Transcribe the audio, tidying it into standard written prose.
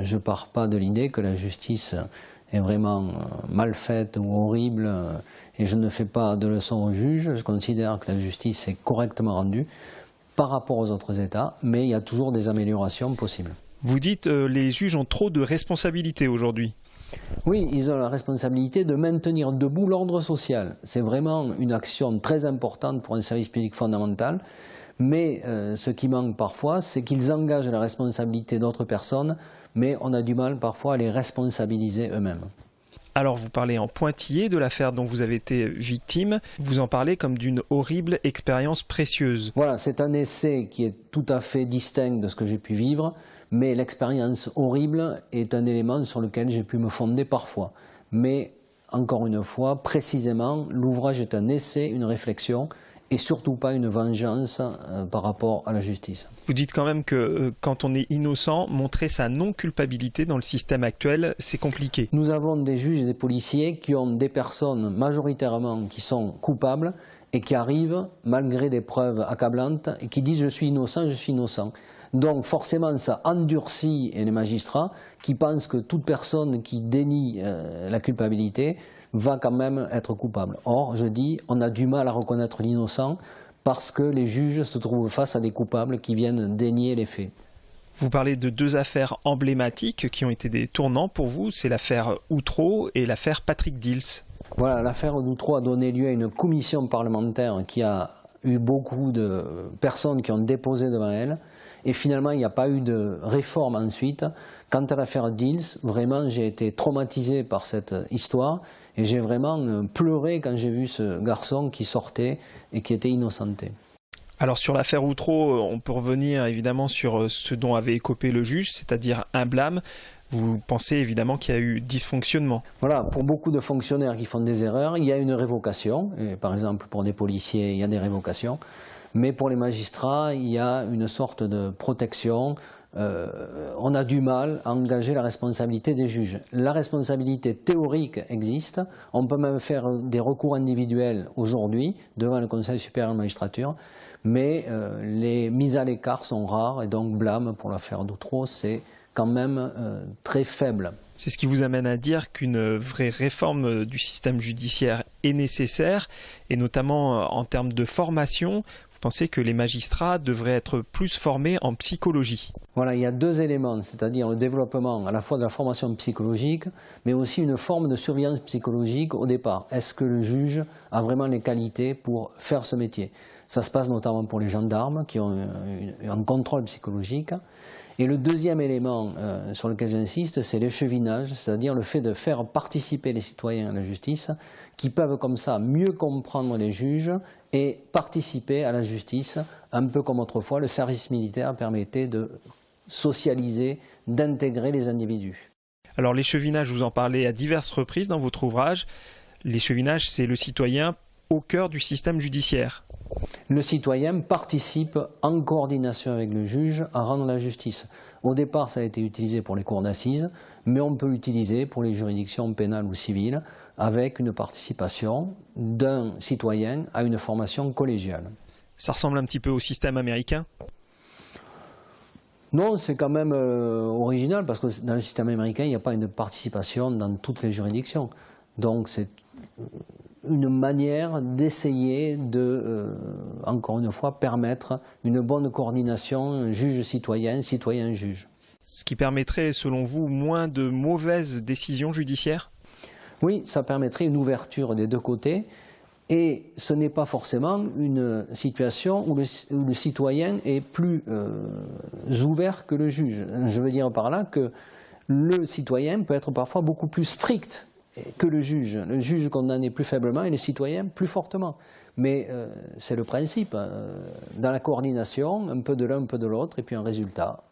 Je ne pars pas de l'idée que la justice est vraiment mal faite ou horrible et je ne fais pas de leçon aux juges. Je considère que la justice est correctement rendue par rapport aux autres États, mais il y a toujours des améliorations possibles. Vous dites les juges ont trop de responsabilités aujourd'hui. Oui, ils ont la responsabilité de maintenir debout l'ordre social. C'est vraiment une action très importante pour un service public fondamental. Mais ce qui manque parfois, c'est qu'ils engagent la responsabilité d'autres personnes, mais on a du mal parfois à les responsabiliser eux-mêmes. Alors vous parlez en pointillé de l'affaire dont vous avez été victime, vous en parlez comme d'une horrible expérience précieuse. Voilà, c'est un essai qui est tout à fait distinct de ce que j'ai pu vivre, mais l'expérience horrible est un élément sur lequel j'ai pu me fonder parfois. Mais encore une fois, précisément, l'ouvrage est un essai, une réflexion, et surtout pas une vengeance par rapport à la justice. Vous dites quand même que quand on est innocent, montrer sa non-culpabilité dans le système actuel, c'est compliqué. Nous avons des juges et des policiers qui ont des personnes majoritairement qui sont coupables et qui arrivent, malgré des preuves accablantes, et qui disent « je suis innocent, je suis innocent ». Donc forcément ça endurcit les magistrats qui pensent que toute personne qui dénie la culpabilité va quand même être coupable. Or, je dis, on a du mal à reconnaître l'innocent parce que les juges se trouvent face à des coupables qui viennent dénier les faits. Vous parlez de deux affaires emblématiques qui ont été des tournants pour vous, c'est l'affaire Outreau et l'affaire Patrick Dils. Voilà, l'affaire Outreau a donné lieu à une commission parlementaire qui a eu beaucoup de personnes qui ont déposé devant elle. Et finalement, il n'y a pas eu de réforme ensuite. Quant à l'affaire Dils, vraiment, j'ai été traumatisé par cette histoire et j'ai vraiment pleuré quand j'ai vu ce garçon qui sortait et qui était innocenté. Alors sur l'affaire Outreau, on peut revenir évidemment sur ce dont avait écopé le juge, c'est-à-dire un blâme. Vous pensez évidemment qu'il y a eu dysfonctionnement. Voilà, pour beaucoup de fonctionnaires qui font des erreurs, il y a une révocation. Et par exemple, pour des policiers, il y a des révocations. Mais pour les magistrats, il y a une sorte de protection. On a du mal à engager la responsabilité des juges. La responsabilité théorique existe. On peut même faire des recours individuels aujourd'hui devant le Conseil supérieur de la magistrature. Mais les mises à l'écart sont rares et donc blâme pour l'affaire d'Outreau, c'est quand même très faible. C'est ce qui vous amène à dire qu'une vraie réforme du système judiciaire est nécessaire, et notamment en termes de formation. Vous pensez que les magistrats devraient être plus formés en psychologie? Voilà, il y a deux éléments, c'est-à-dire le développement à la fois de la formation psychologique, mais aussi une forme de surveillance psychologique au départ. Est-ce que le juge a vraiment les qualités pour faire ce métier? Ça se passe notamment pour les gendarmes qui ont un contrôle psychologique. Et le deuxième élément sur lequel j'insiste, c'est l'échevinage, c'est-à-dire le fait de faire participer les citoyens à la justice, qui peuvent comme ça mieux comprendre les juges et participer à la justice, un peu comme autrefois le service militaire permettait de socialiser, d'intégrer les individus. Alors l'échevinage, vous en parlez à diverses reprises dans votre ouvrage. L'échevinage, c'est le citoyen au cœur du système judiciaire. Le citoyen participe en coordination avec le juge à rendre la justice. Au départ, ça a été utilisé pour les cours d'assises, mais on peut l'utiliser pour les juridictions pénales ou civiles avec une participation d'un citoyen à une formation collégiale. Ça ressemble un petit peu au système américain ? Non, c'est quand même original parce que dans le système américain, il n'y a pas une participation dans toutes les juridictions. Donc c'est une manière d'essayer de, encore une fois, permettre une bonne coordination juge-citoyen, citoyen-juge. Ce qui permettrait, selon vous, moins de mauvaises décisions judiciaires? Oui, ça permettrait une ouverture des deux côtés. Et ce n'est pas forcément une situation où le citoyen est plus ouvert que le juge. Je veux dire par là que le citoyen peut être parfois beaucoup plus strict que le juge. Le juge condamné plus faiblement et le citoyen plus fortement. Mais c'est le principe. Dans la coordination, un peu de l'un, un peu de l'autre, et puis un résultat.